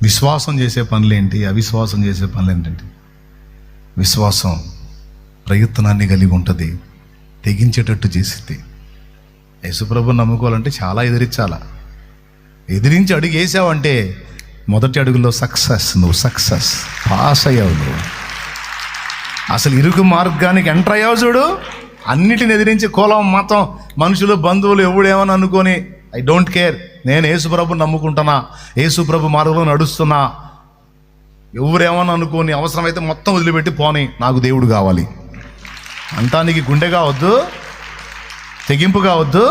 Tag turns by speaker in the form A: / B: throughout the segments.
A: విశ్వాసం చేసే పనులేంటి, అవిశ్వాసం చేసే పనులు ఏంటంటే, విశ్వాసం ప్రయత్నాన్ని కలిగి ఉంటుంది, తెగించేటట్టు చేసింది. యేసుప్రభుని నమ్ముకోవాలంటే చాలా ఎదిరించి అడుగు వేసావంటే మొదటి అడుగులో నువ్వు సక్సెస్ పాస్ అయ్యావు. నువ్వు అసలు ఇరుకు మార్గానికి ఎంటర్ అయ్యావు చూడు. అన్నిటిని ఎదిరించి కులం, మతం, మనుషులు, బంధువులు ఎవడేమని అనుకొని ఐ డోంట్ కేర్, నేను యేసుప్రభుని నమ్ముకుంటున్నా, యేసుప్రభు మార్గంలో నడుస్తున్నా, ఎవరేమని అనుకోని అవసరమైతే మొత్తం వదిలిపెట్టి పోని, నాకు దేవుడు కావాలి అంటానికి గుండె కావద్దు, తెగింపు కావద్దు,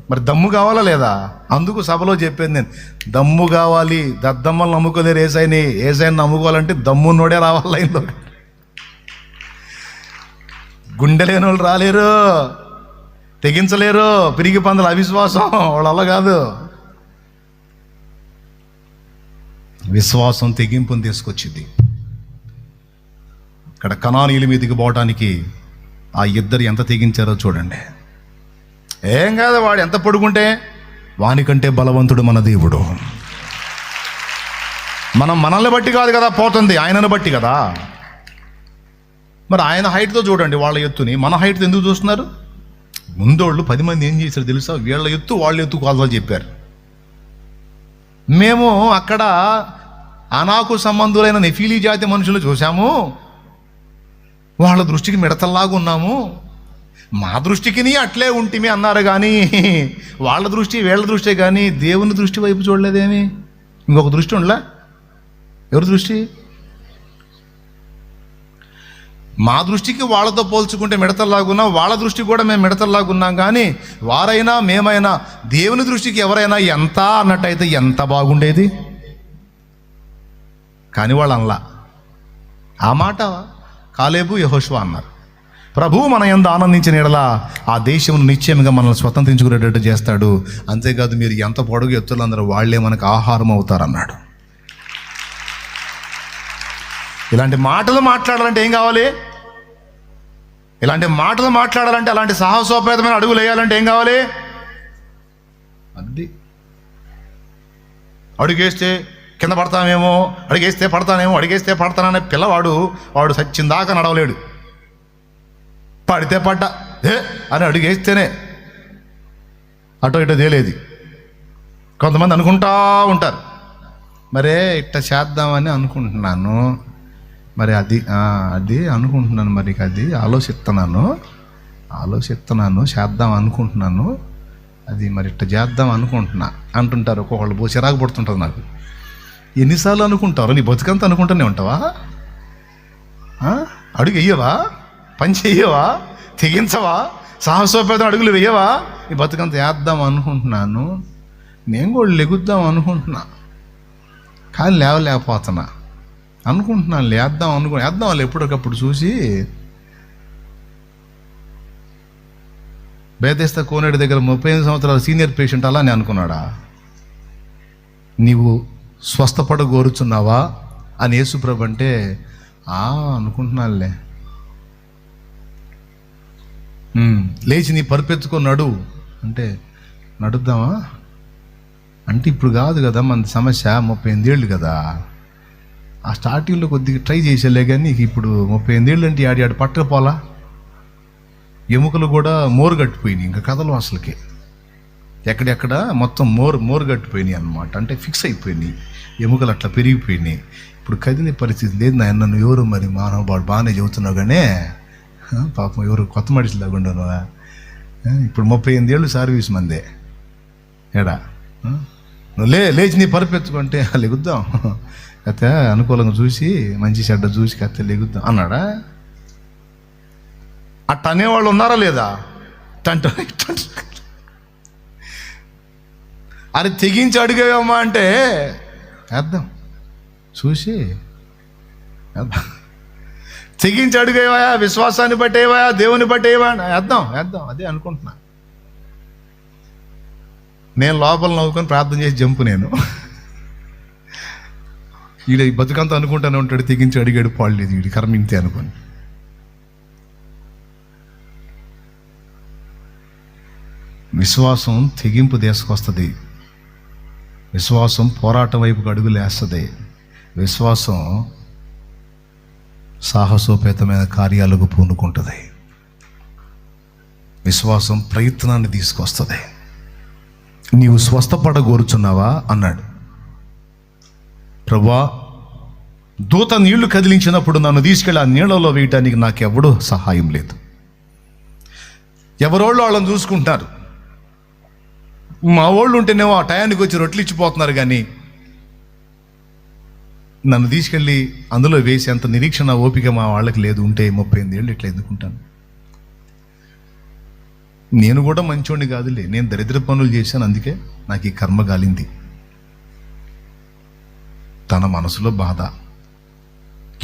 A: మరి దమ్ము కావాలా లేదా? అందుకు సభలో చెప్పేది నేను, దమ్ము కావాలి. దద్దమ్మలు నమ్ముకోలేరు ఏసైని నమ్ముకోవాలంటే దమ్మున్నోడే రావాలి లైన్లో. గుండె లేని వాళ్ళు రాలేరు, తెగించలేరు, పిరిగి పందల అవిశ్వాసం వాళ్ళు అలా కాదు. విశ్వాసం తెగింపుని తీసుకొచ్చింది. ఇక్కడ కనానీయుల మీదకి పోవటానికి ఆ ఇద్దరు ఎంత తెగించారో చూడండి. ఏం కాదు, వాడు ఎంత పొడుగుంటే వానికంటే బలవంతుడు మన దేవుడు. మనల్ని బట్టి కాదు కదా పోతుంది, ఆయనను బట్టి కదా. మరి ఆయన హైట్తో చూడండి వాళ్ళ ఎత్తుని, మన హైట్తో ఎందుకు చూస్తున్నారు? ముందోళ్ళు 10 మంది ఏం చేశారు తెలుసా? వీళ్ళ ఎత్తు వాళ్ళ ఎత్తు కొలతలు చెప్పారు. మేము అక్కడ అనాకు సంబంధులైన నెఫీలీ జాతి మనుషులు చూసాము, వాళ్ళ దృష్టికి మిడతల్లాగా ఉన్నాము, మా దృష్టికి అట్లే ఉంటిమి అన్నారు. కానీ వాళ్ళ దృష్టి వీళ్ళ దృష్టి కానీ దేవుని దృష్టి వైపు చూడలేదేమి? ఇంకొక దృష్టి ఉండలే? ఎవరి దృష్టి? మా దృష్టికి వాళ్ళతో పోల్చుకుంటే మిడతల్లాగున్నాం, వాళ్ళ దృష్టి కూడా మేము మిడతల్లాగున్నాం. కానీ వారైనా మేమైనా దేవుని దృష్టికి ఎవరైనా ఎంత అన్నట్టయితే ఎంత బాగుండేది. కానీ వాళ్ళు అనలా. ఆ మాట కాలేబు యెహోషువ అన్నారు. ప్రభువు మన యందు ఆనందించిన యెడల ఆ దేశమును నిశ్చయంగా మనల్ని స్వతంత్రించుకునేటట్టు చేస్తాడు. అంతేకాదు మీరు ఎంత పొడుగు ఎత్తులు అందరూ వాళ్ళే మనకు ఆహారం అవుతారన్నాడు. ఇలాంటి మాటలు మాట్లాడాలంటే ఏం కావాలి? ఇలాంటి మాటలు మాట్లాడాలంటే, అలాంటి సాహసోపేతమైన అడుగులు వేయాలంటే ఏం కావాలి? అది అడుగేస్తే కింద పడతామేమో, అడిగేస్తే పడతానేమో, అడిగేస్తే పడతాననే పిల్లవాడు వాడు సచ్చిందాకా నడవలేడు. పడితే పడ్డా అని అడుగేస్తేనే అటో ఇటో తేలేది. కొంతమంది అనుకుంటా ఉంటారు, మరే ఇట్ట చేద్దామని అనుకుంటున్నాను, మరి అది అనుకుంటున్నాను, మరి అది ఆలోచిస్తున్నాను, చేద్దాం అనుకుంటున్నాను, అది మరి ఇట్ట చేద్దాం అనుకుంటున్నా అంటుంటారు. ఒక్కొక్కళ్ళు చిరాకు పడుతుంటుంది నాకు. ఎన్నిసార్లు అనుకుంటారు? నీ బతుకంతా అనుకుంటూనే ఉంటావా? అడుగు వెయ్యవా? పని చెయ్యవా? తెగించవా? సాహసోపేతం అడుగులు వేయవా? ఈ బతుకంతా వేద్దాం అనుకుంటున్నాను, నేను కూడా లెగుద్దాం అనుకుంటున్నా, కానీ లేవలేకపోతున్నా, అనుకుంటున్నాను వేద్దాం వాళ్ళు ఎప్పటికప్పుడు చూసి బేతెస్తా కోనేటి దగ్గర 35 సంవత్సరాల సీనియర్ పేషెంట్ అలానే అనుకున్నాడా? నీవు స్వస్థపడ కోరుచున్నావా అని యేసుప్రభు అంటే అనుకుంటున్నానులే, లేచి నీ పరుపెత్తుకొని నడు అంటే నడుద్దామా అంటే ఇప్పుడు కాదు కదా మన సమస్య, 38 ఏళ్ళు కదా. ఆ స్టార్టింగ్లో కొద్దిగా ట్రై చేసేలే, కానీ ఇప్పుడు 38 ఏళ్ళు అంటే ఆడి పట్టకపోలా, ఎముకలు కూడా మోరు కట్టిపోయినాయి, ఇంకా కథలు అసలుకే ఎక్కడెక్కడ మొత్తం మోరు కట్టిపోయినాయి అన్నమాట. అంటే ఫిక్స్ అయిపోయినాయి, ఎముకలు అట్లా పెరిగిపోయినాయి. ఇప్పుడు కదిలే పరిస్థితి లేదు. నన్ను ఎవరు మరి మానవుడు బాగానే చెబుతున్నావు, కానీ పాపం ఎవరు కొత్త మనిషిలాగా ఉండను. ఇప్పుడు 38 ఏళ్ళు సర్వీస్ మందే ఏడా, నువ్వు లేచి నీ పరుపెత్తుకుంటే లెగుద్దాం, కథ అనుకూలంగా చూసి మంచి చెడ్డ చూసి కథ లెగుద్దాం అన్నాడా? అట్ట అనేవాళ్ళు ఉన్నారా లేదా? అది తెగించి అడిగేవమ్మా అంటే వేద్దాం, చూసి వేద్దాం. తెగించి అడిగేవా? విశ్వాసాన్ని బట్టేవా? దేవుని బట్టేవా? వేద్దాం. అదే అనుకుంటున్నా. నేను లోపల నవ్వుకొని ప్రార్థన చేసి జంపు. నేను ఈడ ఈ బతుకంతా అనుకుంటానే ఉంటాడు, తెగించి అడిగాడు పాడలేదు, వీడి కర్మ ఇంతే అనుకోని. విశ్వాసం తెగింపు తీసుకొస్తుంది. విశ్వాసం పోరాటం వైపుకు అడుగులేస్తుంది. విశ్వాసం సాహసోపేతమైన కార్యాలకు పూనుకుంటుంది. విశ్వాసం ప్రయత్నాన్ని తీసుకొస్తుంది. నీవు స్వస్థపడగోరుచున్నావా అన్నాడు. ప్రభువా, దూత నీళ్లు కదిలించినప్పుడు నన్ను తీసుకెళ్ళి ఆ నీళ్ళలో వేయటానికి నాకెవడూ సహాయం లేదు. ఎవరోళ్ళు వాళ్ళని చూసుకుంటారు. మా వాళ్ళు ఉంటేనేమో ఆ టయానికి వచ్చి రొట్టెలు ఇచ్చిపోతున్నారు, కానీ నన్ను తీసుకెళ్ళి అందులో వేసేంత నిరీక్షణ ఓపిక మా వాళ్ళకి లేదు. ఉంటే 38 ఏళ్ళు ఇట్లా ఎందుకుంటాను? నేను కూడా మంచోడిని కాదులే, నేను దరిద్ర పనులు చేశాను, అందుకే నాకు ఈ కర్మ గాలింది. తన మనసులో బాధ.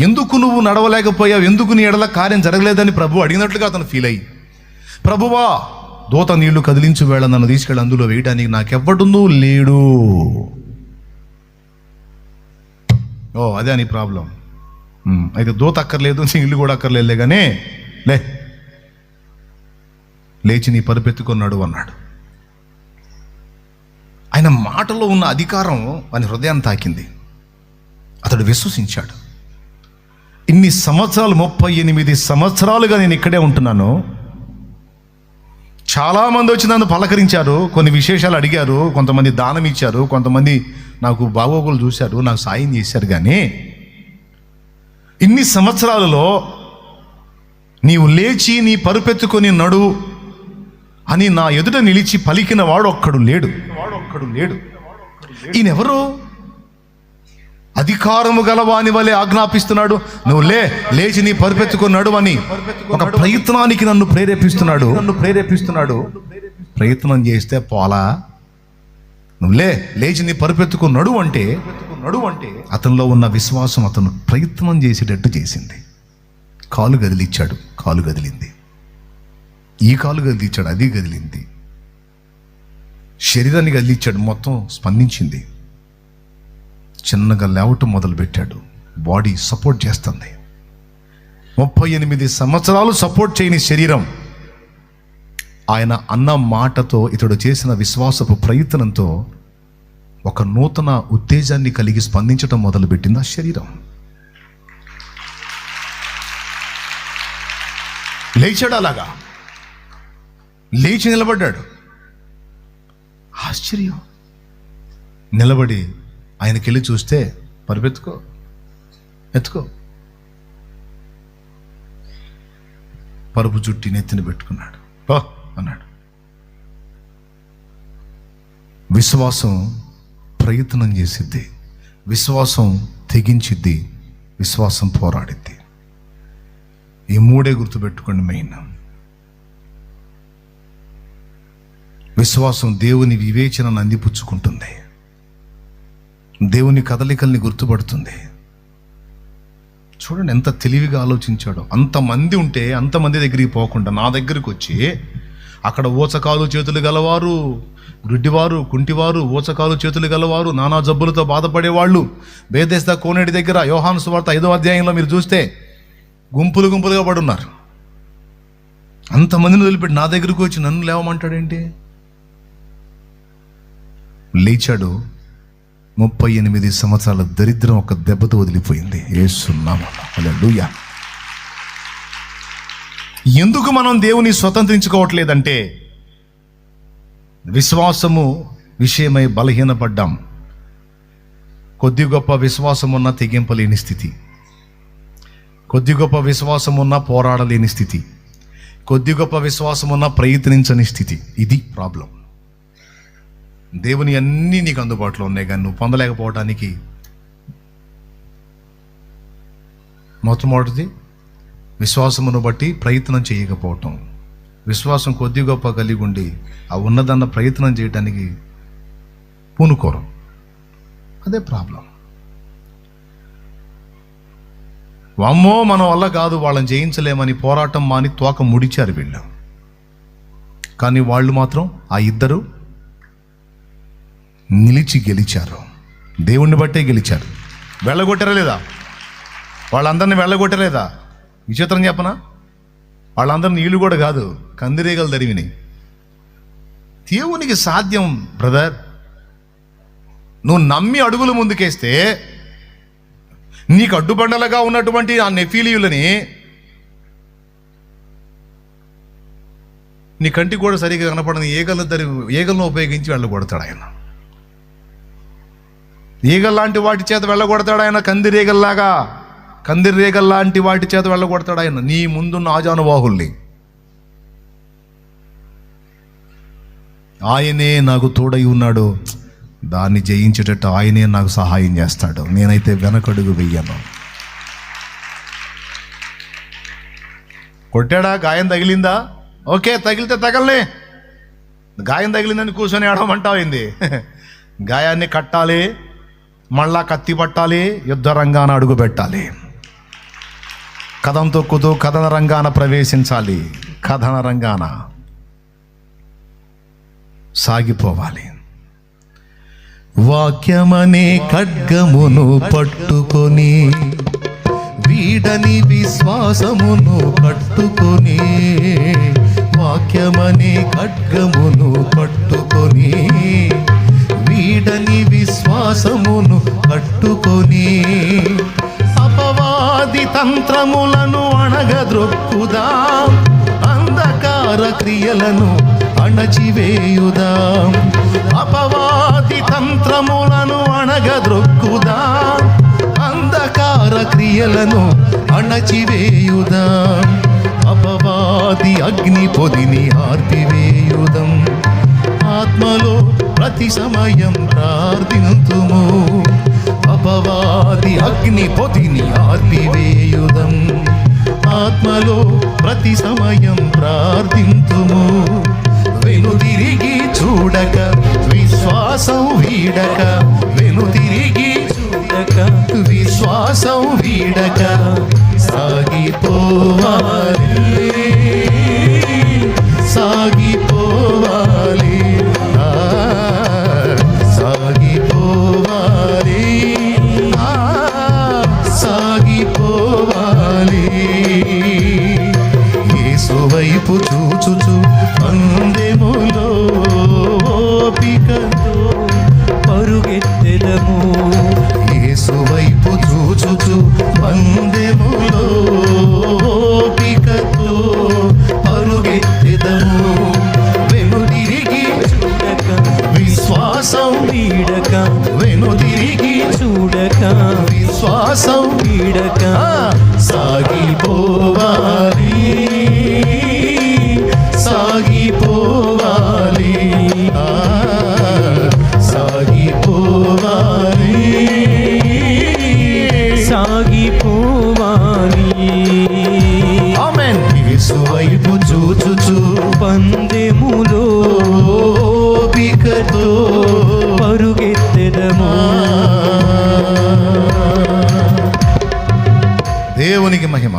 A: ఎందుకు నువ్వు నడవలేకపోయావు, ఎందుకు నీ ఎడల కార్యం జరగలేదని ప్రభు అడిగినట్లుగా అతను ఫీల్ అయ్యి, ప్రభువా, దూత నీళ్లు కదిలించు వేళ నన్ను తీసుకెళ్ళి అందులో వేయడానికి నాకెవ్వడుందో లేడు. ఓ, అదే నీ ప్రాబ్లం. అయితే దూత అక్కర్లేదు, నీళ్ళు కూడా అక్కర్లేదులే, కానీ లేచి నీ పరుపెత్తుకున్నాడు అన్నాడు. ఆయన మాటలో ఉన్న అధికారం ఆయన హృదయాన్ని తాకింది. అతడు విశ్వసించాడు. ఇన్ని సంవత్సరాలు, 38 సంవత్సరాలుగా నేను ఇక్కడే ఉంటున్నాను. చాలామంది వచ్చి నన్ను పలకరించారు, కొన్ని విశేషాలు అడిగారు, కొంతమంది దానం ఇచ్చారు, కొంతమంది నాకు బాగోగులు చూశారు, నాకు సాయం చేశారు. కానీ ఇన్ని సంవత్సరాలలో నీవు లేచి నీ పరుపెత్తుకొని నడు అని నా ఎదుట నిలిచి పలికిన వాడు ఒక్కడు లేడు. ఈయనెవరు? అధికారము గలవాని వలె ఆజ్ఞాపిస్తున్నాడు, నువ్వు లేచి నీ పరుపెత్తుకున్నాడు అని ఒక ప్రయత్నానికి నన్ను ప్రేరేపిస్తున్నాడు. ప్రయత్నం చేస్తే పోలా, నువ్వు లేచి నీ పరుపెత్తుకున్నాడు అంటే అతనిలో ఉన్న విశ్వాసం అతను ప్రయత్నం చేసేటట్టు చేసింది. కాలు కదిలిచ్చాడు, కాలు కదిలింది. ఈ కాలు కదిలిచ్చాడు, అది కదిలింది. శరీరాన్ని కదిలిచ్చాడు, మొత్తం స్పందించింది. చిన్నగా లేవటం మొదలుపెట్టాడు. బాడీ సపోర్ట్ చేస్తుంది. 38 సంవత్సరాలు సపోర్ట్ చేయని శరీరం ఆయన అన్న మాటతో, ఇతడు చేసిన విశ్వాసపు ప్రయత్నంతో ఒక నూతన ఉత్తేజాన్ని కలిగి స్పందించటం మొదలుపెట్టింది ఆ శరీరం. లేచాడు, అలాగా లేచి నిలబడ్డాడు. ఆశ్చర్యం. నిలబడి ఆయనకెళ్ళి చూస్తే, ఎత్తుకో పరుపు చుట్టి నెత్తిని పెట్టుకున్నాడు. అన్నాడు. విశ్వాసం ప్రయత్నం చేసిద్ది, విశ్వాసం తెగించిద్ది, విశ్వాసం పోరాడిద్ది. ఈ మూడే గుర్తుపెట్టుకోండి. మెయిన్ విశ్వాసం దేవుని వివేచనను అందిపుచ్చుకుంటుంది, దేవుని కదలికల్ని గుర్తుపడుతుంది. చూడండి ఎంత తెలివిగా ఆలోచించాడో. అంతమంది ఉంటే అంతమంది దగ్గరికి పోకుండా నా దగ్గరికి వచ్చి, అక్కడ ఊచకాలు చేతులు గలవారు, గుడ్డివారు, కుంటివారు, ఊచకాలు చేతులు గలవారు, నానా జబ్బులతో బాధపడేవాళ్ళు బేదెస్దా కోనేటి దగ్గర యోహాను సువార్త 5వ అధ్యాయంలో మీరు చూస్తే గుంపులుగా పడున్నారు. అంతమందిని వదిలిపెట్టి నా దగ్గరికి వచ్చి నన్ను లేవమంటాడేంటి? లేచాడు. 38 సంవత్సరాల దరిద్రం ఒక దెబ్బతో వదిలిపోయింది. యేసు నామమున హల్లెలూయా. ఎందుకు మనం దేవుని స్వతంత్రించుకోవట్లేదంటే విశ్వాసము విషయమై బలహీనపడ్డాం. కొద్ది గొప్ప విశ్వాసం ఉన్న తెగింపలేని స్థితి, కొద్ది గొప్ప విశ్వాసం ఉన్న పోరాడలేని స్థితి, కొద్ది గొప్ప విశ్వాసం ఉన్న ప్రయత్నించని స్థితి. ఇది ప్రాబ్లం. దేవుని అన్నీ నీకు అందుబాటులో ఉన్నాయి, కానీ నువ్వు పొందలేకపోవటానికి మొట్టమొదటిది విశ్వాసమును బట్టి ప్రయత్నం చేయకపోవటం. విశ్వాసం కొద్ది గొప్ప కలిగి ఉండి ఆ ఉన్నదన్న ప్రయత్నం చేయడానికి పూనుకోరు. అదే ప్రాబ్లం. వామ్మో మన వల్ల కాదు, వాళ్ళని జయించలేమని పోరాటం మాని తోక ముడిచారు వీళ్ళు. కానీ వాళ్ళు మాత్రం ఆ ఇద్దరు నిలిచి గెలిచారు. దేవుణ్ణి బట్టే గెలిచారు. వెళ్ళగొట్టారా లేదా? వాళ్ళందరినీ వెళ్ళగొట్టలేదా? విచిత్రం చెప్పనా, వాళ్ళందరినీ నీళ్ళు కూడా కాదు, కందిరీగలు తరిమినాయి. దేవునికి సాధ్యం బ్రదర్. నువ్వు నమ్మి అడుగులు ముందుకేస్తే నీకు అడ్డుబండలుగా ఉన్నటువంటి ఆ నెఫీలీయులని నీ కంటికి కూడా సరిగ్గా కనపడని ఈగలను ఉపయోగించి వెళ్ళగొడతాడు ఆయన. ఈగల్లాంటి వాటి చేత వెళ్ళగొడతాడు ఆయన. కందిరీగల్లాంటి వాటి చేత వెళ్ళగొడతాడు ఆయన నీ ముందున్న ఆజానుబాహుల్ని. ఆయనే నాకు తోడై ఉన్నాడు, దాన్ని జయించేటట్టు ఆయనే నాకు సహాయం చేస్తాడు. నేనైతే వెనకడుగు వెయ్యను. కొట్టాడా? గాయం తగిలిందా? ఓకే, తగిలితే తగలనే. గాయం తగిలిందని కూర్చొని ఆడమంటాయింది. గాయాన్ని కట్టాలి, మళ్ళా కత్తి పట్టాలి, యుద్ధ రంగాన అడుగు పెట్టాలి, కథం తొక్కుతూ కథన రంగాన ప్రవేశించాలి, కథన రంగాన సాగిపోవాలి. వాక్యమనే ఖడ్గమును పట్టుకొని వీడని విశ్వాసమును కట్టుకొని, వాక్యమనే ఖడ్గమును పట్టుకొని వీడని విశ్వాసమును కట్టుకొని, అపవాది తంత్రములను అణగద్రొక్కుదాం, అంధకార క్రియలను అణచివేయుదాం. అపవాది తంత్రములను అణగద్రొక్కుదాం, అంధకార క్రియలను అణచివేయుదాం. అపవాది అగ్ని పొదిని ఆర్పివేయుదాం. ఆత్మలో ప్రతి సమయం ప్రార్థింతుము, అపవాది అగ్ని పొదిని ఆర్పివేయుదాం. ఆత్మలో ప్రతి సమయం ప్రార్థింతుము. వెనుతిరిగి చూడక విశ్వాసం వీడక, వెనుతిరిగి చూడక విశ్వాసం వీడక సాగిపోవాలి, సాగిపోవాలి, సాగిపోవాలి, సాగిపోవాలి. యేసు వైపు చూచుచు పందెములో ఓపికతో పరుగెత్తెదము. యేసు వైపు చూచుచు పందెములో ఓపికతో పరుగెత్తెదము. వెనుదిరిగి చూడక విశ్వాసం వీడక, వెనుదిరిగి చూడక విశ్వాసం వీడక సాగిపోవాలి, సాగిపోవాలి, సాగిపోవాలి, సాగిపోవాలి. ఆమేన్. యేసు వైపు చూచుచు పందెములో ఓపికతో పరుగెత్తెదము. దేవునికి మహిమ.